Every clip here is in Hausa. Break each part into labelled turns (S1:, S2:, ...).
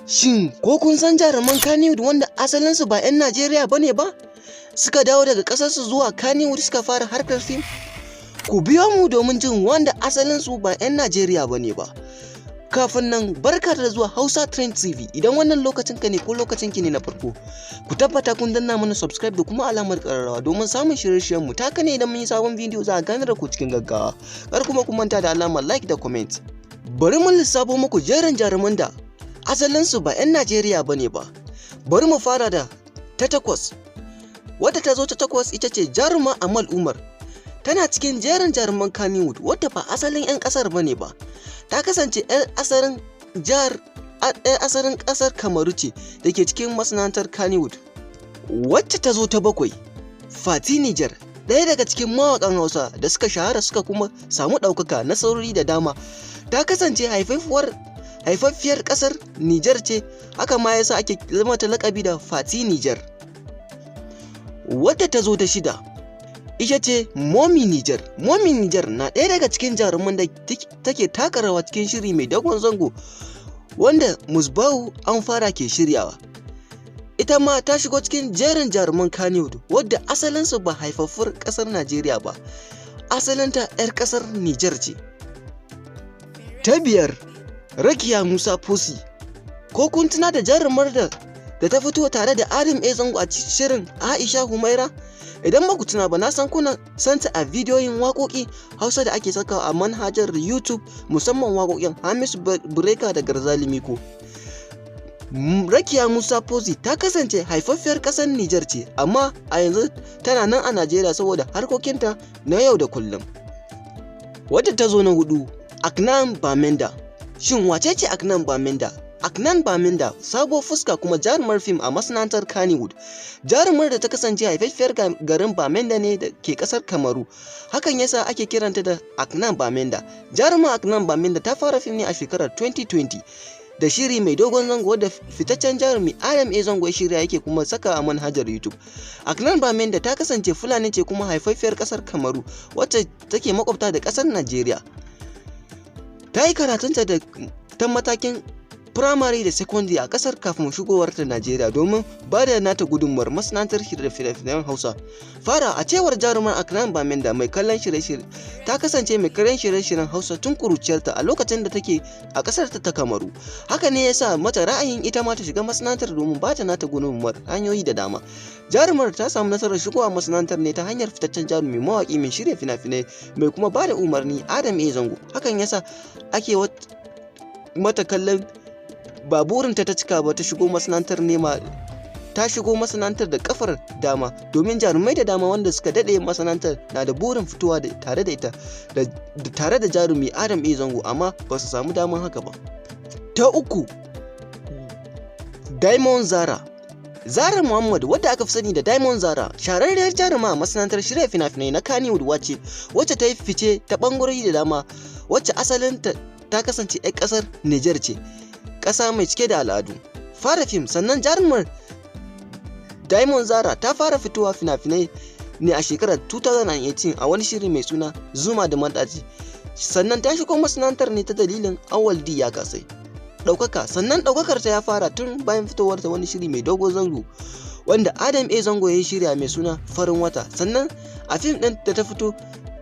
S1: Shin ko kun san jaruman Kannywood wanda asalinsu ba 'yan Najeriya bane ba? Suka dawo daga ƙasarsu zuwa Kannywood suka fara harkar fim? Ku biyo mu domin jin wanda asalinsu ba 'yan Najeriya bane ba. Kafin nan barka da zuwa Hausa Trend TV. Idan wannan lokacin ka ne ko lokacin ki ne na farko, ku tabbata kun danna mana subscribe da kuma alamar ƙararrawa domin samun shirye-shiryen mu. Ta ne idan mun yi sabon bidiyo za a ganar da ku cikin gaggawa. Kar kuma ku manta da alamar like da comment. Bari mun lissafo muku jerin jaruman da asalinsu ba 'yan Najeriya bane ba. Bari mu fara da ta takwas. Wadda ta zo ta takwas ita ce Amina Amal. Tana cikin jerin jaruman Kannywood wadda ba asalin 'yan ƙasar bane ba. Ta kasance 'yar asalin ƙasar Kamaru ce da ke cikin masana'antar Kannywood. Wacce ta zo ta bakwai, Fati Niger, ɗaya daga cikin mawaƙan Hausa da suka shahara suka kuma samu ɗaukaka nasarori da dama. Ta kasance haifaffiyar ƙasar Niger ce, haka ma yasa ake zama ta laƙabi da Fati Niger. Wadda ta zo ta shida ita ce Momi Niger. Momi Niger na ɗaya daga cikin jaruman da take taka rawa cikin shiri mai dogon zango wanda Musbahu an fara ke shiryawa. Ita ma ta shigo cikin jerin jaruman Kannywood wadda asalinsu ba haifaffar ƙasar Najeriya ba, asalinta 'yar ƙasar Niger ce. Ta biyar, Rakiyya Musa Fosi. Ko kun tuna da jarumar da ta fito tare da Adam A Zango a shirin Aisha Humaira? Idan ba ku tuna ba, na san kuna santa a bidiyoyin waƙoƙi Hausa da ake sakawa a manhajar YouTube, musamman waƙoƙin Hamisu Breaker da Garzali Miko. Rakiyya Musa Fosi ta kasance haifaffiyar ƙasar Niger ce, amma a yanzu tana nan a Najeriya saboda harkokinta na yau da kullum. Wadda ta zo na hudu, Aknan Bamenda. Shin wace ce Aknan Bamenda? Aknan Bamenda sabuwar fuska kuma jarumar fim a masana'antar Kannywood. Jarumar da ta kasance haifaffiyar garin Bamenda ne da ke kasar Kamaru. Hakan yasa ake kiranta da Aknan Bamenda. Jarumar Aknan Bamenda ta fara fim ne a shekarar 2020 da shiri mai dogon zango wadda fitaccen jarumi Adam A Zango ya shirya yake kuma saka a manhajar YouTube. Aknan Bamenda ta kasance Fulani ce kuma haifaffiyar kasar Kamaru wacce take makwabta da kasar Najeriya. Ta yi karatunta ta matakin firamare da secondary a kasar kafin shigowar ta Najeriya domin ba da nata gudunmuwar masana'antar shirye fina-finan Hausa. Fara a cewar jaruman Aknan Bamenda mai kallon shirye-shirye, ta kasance mai kallon shirye-shiryen Hausa tun kuruciyarta a lokacin da take a kasar ta Kamaru. Haka ne yasa mata ra'ayin ita ma ta shiga masana'antar domin ba ta nata gudunmuwar hanyoyi da dama. Jarumar ta samu nasarar shigowa masana'antar ne ta hanyar fitaccen jarumi mawaƙi mai shirya fina-finai mai kuma ba da umarni Adam A Zango. Hakan yasa ake mata kallon ba burinta ta cika ba, ta shigo masana'antar da kafar dama, domin jarumai da dama wanda suka dade masana'antar na da burin fitowa tare da ita tare da jarumi Adam A Zango, amma ba su samu daman haka ba. Ta uku, Zarah. Zarah Muhammad, wadda aka fi sani da Diamond Zarah, shahararriyar jaruma a masana'antar shirya fina-finai na Kannywood wacce ta yi fice ta bangarori da dama, wacce asalinta ta kasance 'yar ƙasar Niger ce, ƙasa mai cike da al'adu. Fara fim, sannan jarumar Diamond Zarah ta fara fitowa fina-finai ne a shekarar 2018 a wani shiri mai suna Zuma da Madaji. Sannan ta shigo masana'antar ne ta dalilin Awal D ya kasai ɗaukaka. Sannan ɗaukakar ta ya fara tun bayan fitowar ta wani shiri mai dogon zango wanda Adam A Zango ya shirya mai suna Farin Wata. Sannan a fim ɗin da ta fito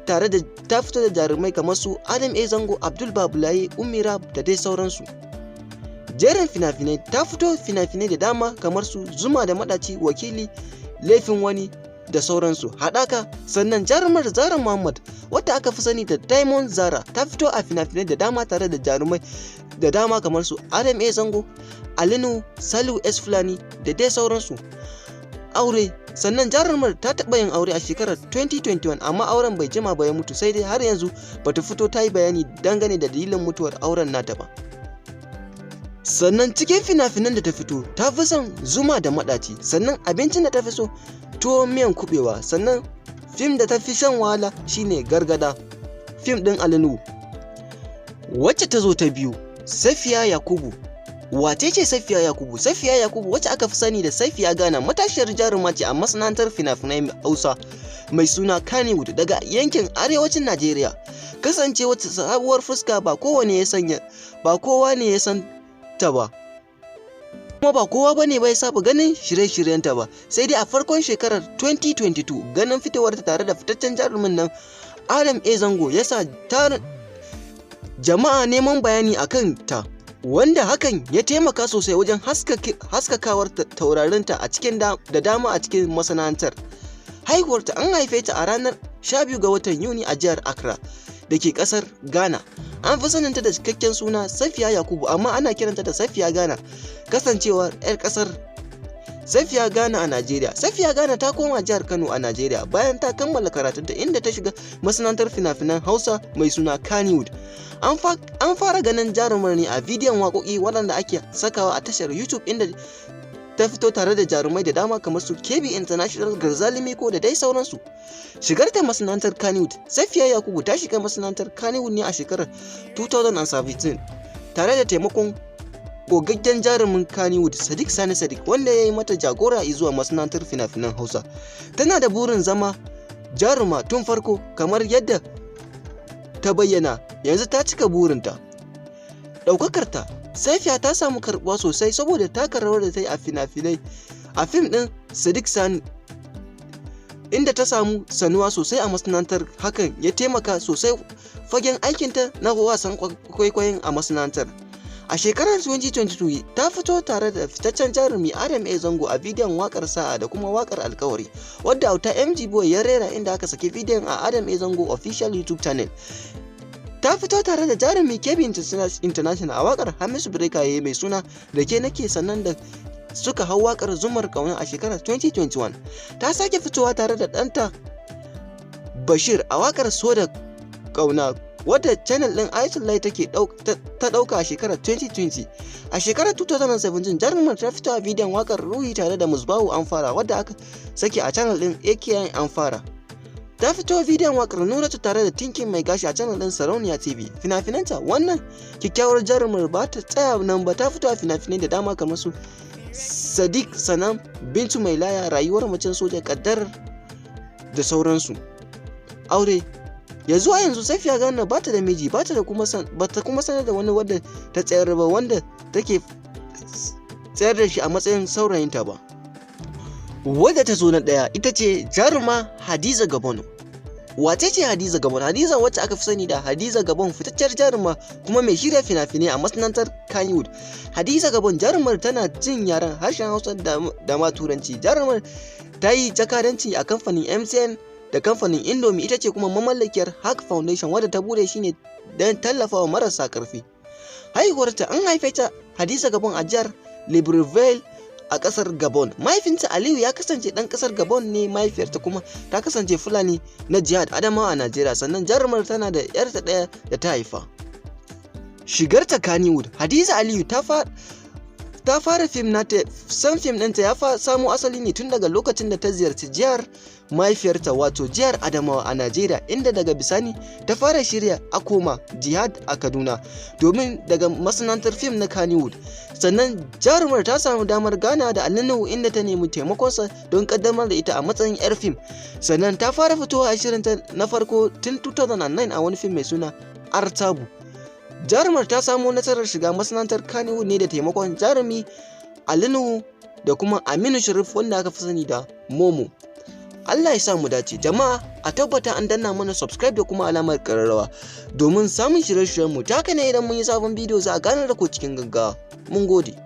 S1: da jarumai kamar su Adam A Zango, Abdul Babulaye, Umira da dai sauransu. Jerin fina-finai, ta fito fina-finai da dama kamar su Zuma da Madaci, Wakili, Laifin Wani da sauransu. Haɗaka. Sannan jarumar Zarah Muhammad, wadda aka fi sani da Diamond Zarah, ta fito a fina-finai da dama tare da jarumai da dama kamar su Adam A Zango, Alinu, Salihu S Fulani da dai sauransu. Aure. Sannan jarumar ta taɓa yin aure a shekarar 2021, amma auren bai jima ba ya mutu, sai dai har yanzu bata fito ta yi bayani dangane da dalilin mutuwar auren nata ba. Sannan cikin fina-finan da ta fito, ta fi son Zuma da Madaci. Sannan abincin da ta fi so, tuwo miyan kubewa. Sannan fim da ta fi shan wahala shine Gargada, fim ɗin Alinu. Wacce ta zo ta biyu, Safiya Yakubu. Wace ce Safiya Yakubu? Safiya Yakubu, wacce aka fi sani da Safiya Ghana, matashiyar jaruma ce a masana'antar fina-finai Hausa mai suna Kannywood daga yankin arewacin Najeriya. Kasance wata sabuwar fuska, ba kowa ne ya san ta ba. kuma ba kowa bane bai saba ganin shirye-shiryenta ba, sai dai a farkon shekarar 2022 ganin fitowarta tare da fitaccen jarumin nan Adam A Zango ya sa tarin jama'a neman bayani akan ta, wanda hakan ya taimaka sosai wajen haskakawar taurarinta a cikin da dama a cikin masana'antar. Haihuwarta an haife ta a ranar 12 ga watan Yuni a jihar Accra da ke kasar Ghana. An fi saninta da cikakken suna Safiya Yakubu, amma ana kiranta da Safiya Ghana kasancewar 'yar kasar Safiya Ghana a Najeriya. Safiya Ghana ta koma jihar Kano a Najeriya bayan ta kammala karatunta, inda ta shiga masana'antar fina-finan Hausa mai suna Kannywood. An fara ganin jarumar ne a bidiyon waƙoƙi waɗanda ake sakawa a tashar YouTube, inda ta fito tare da jarumai da dama kamar su KB International, Garzali Miko da dai sauransu. Shigarta masana'antar Kannywood. Safiya Yakubu ta shiga masana'antar Kannywood ne a shekarar 2017 tare da taimakon gogaggen jarumin Kannywood Sadiq Sani Sadiq, wanda ya yi mata jagora zuwa masana'antar fina-finan Hausa. Tana da burin zama jaruma tun farko, kamar yadda ta bayyana yanzu ta cika burinta. Ɗaukakarta. Safiya ta samu karɓuwa sosai saboda taka rawar da ta yi a fina-finai a fim ɗin Sadiq Sani, inda ta samu sanuwa sosai a masana'antar. Hakan ya taimaka sosai fagen aikinta na wasan kwaikwayon a masana'antar. A shekarar 2022 ta fito tare da fitaccen jarumi Adam A Zango a bidiyon wakar Sa'a da kuma wakar Alkawari, wadda auta MG Boy ya rera, inda aka saki bidiyon a Adam A Zango official YouTube channel. Ta fito tare da jarumi KB International a wakar Hamisu Breka yayi mai suna da ke nake, sannan da suka hau wakar Zumar Kauna a shekarar 2021. Ta sake fitowa tare da ɗanta Bashir a wakar So da Kauna, wadda channel ɗin Ayatollah ta ɗauka a shekarar 2020. A shekarar 2017 jarumar ta fito a bidiyon wakar Ruhi tare da Musbahu Amfara, wadda aka sake a channel ɗin AKI Amfara. Ta fito bidiyon wakar Nuratu tare da Tinkin Mai Gashi a channel ɗin Sarauniya TV. Fina-finanta. Wannan kyakkyawar jarumar ba ta tsaya nan ba, ta fito a fina-finai da dama kamar su Sadiq Sanam, Bintu Mai Laya, Rayuwar Macen Soja, Kaddar da sauransu. Aure. Ya zuwa yanzu Safiya Ghana ba ta da miji, ba ta kuma sanar da wani wadda ta tsayar ba, wanda take tsayar da shi a matsayin saurayinta ba. Wadda ta zo na ɗaya ita ce jaruma Hadiza Gabon. Wace ce Hadiza Gabon? Hadiza, wacce aka fi sani da Hadiza Gabon, fitacciyar jaruma kuma mai shirya fina-finai a masana'antar Kannywood. Hadiza Gabon jarumar tana jin yaren harshen Hausa da ma Turanci. Jarumar ta yi jakadanci a kamfanin MTN da kamfanin Indomie. Ita ce kuma mamallakiyar Hack Foundation, wadda ta bude shi ne don tallafawa marasa ƙarfi. Haihuwarta. An haife ta Hadiza Gabon a jihar Libreville a ƙasar Gabon. Mahaifinta Aliyu ya kasance ɗan ƙasar Gabon ne, mahaifiyarta kuma ta kasance Fulani na jihar Adamawa a Najeriya. Sannan jarumar tana da 'yarta ɗaya da ta haifa. Shigarta Kannywood. Hadiza Aliyu ta fara fim nata. San fim ɗinta ya samo asali ne tun daga lokacin da ta ziyarci jihar mahaifiyarta, wato jihar Adamawa a Najeriya, inda daga bisani ta fara shirya Akoma Jihad a Kaduna domin daga masana'antar fim na Kannywood. Sannan jarumar ta samu damar gana da Alinu, inda ta nemi taimakonsa don kaddamar da ita a matsayin 'yar fim. Sannan ta fara fitowa a shirinta na farko tun 2009 a wani fim mai suna Artabu. Jarumar ta samu nasarar shiga masana'antar Kannywood ne da taimakon jarumi Alinu da kuma Aminu Sharif, wanda aka fi sani da Momo. Allah ya sa mu dace. Jama'a a tabbata an danna mana subscribe da kuma alamar ƙararrawa domin samun shirye-shiryenmu. Ta haka ne idan mun yi sabon bidiyo za a ganar da ku cikin gaggawa. Mun gode.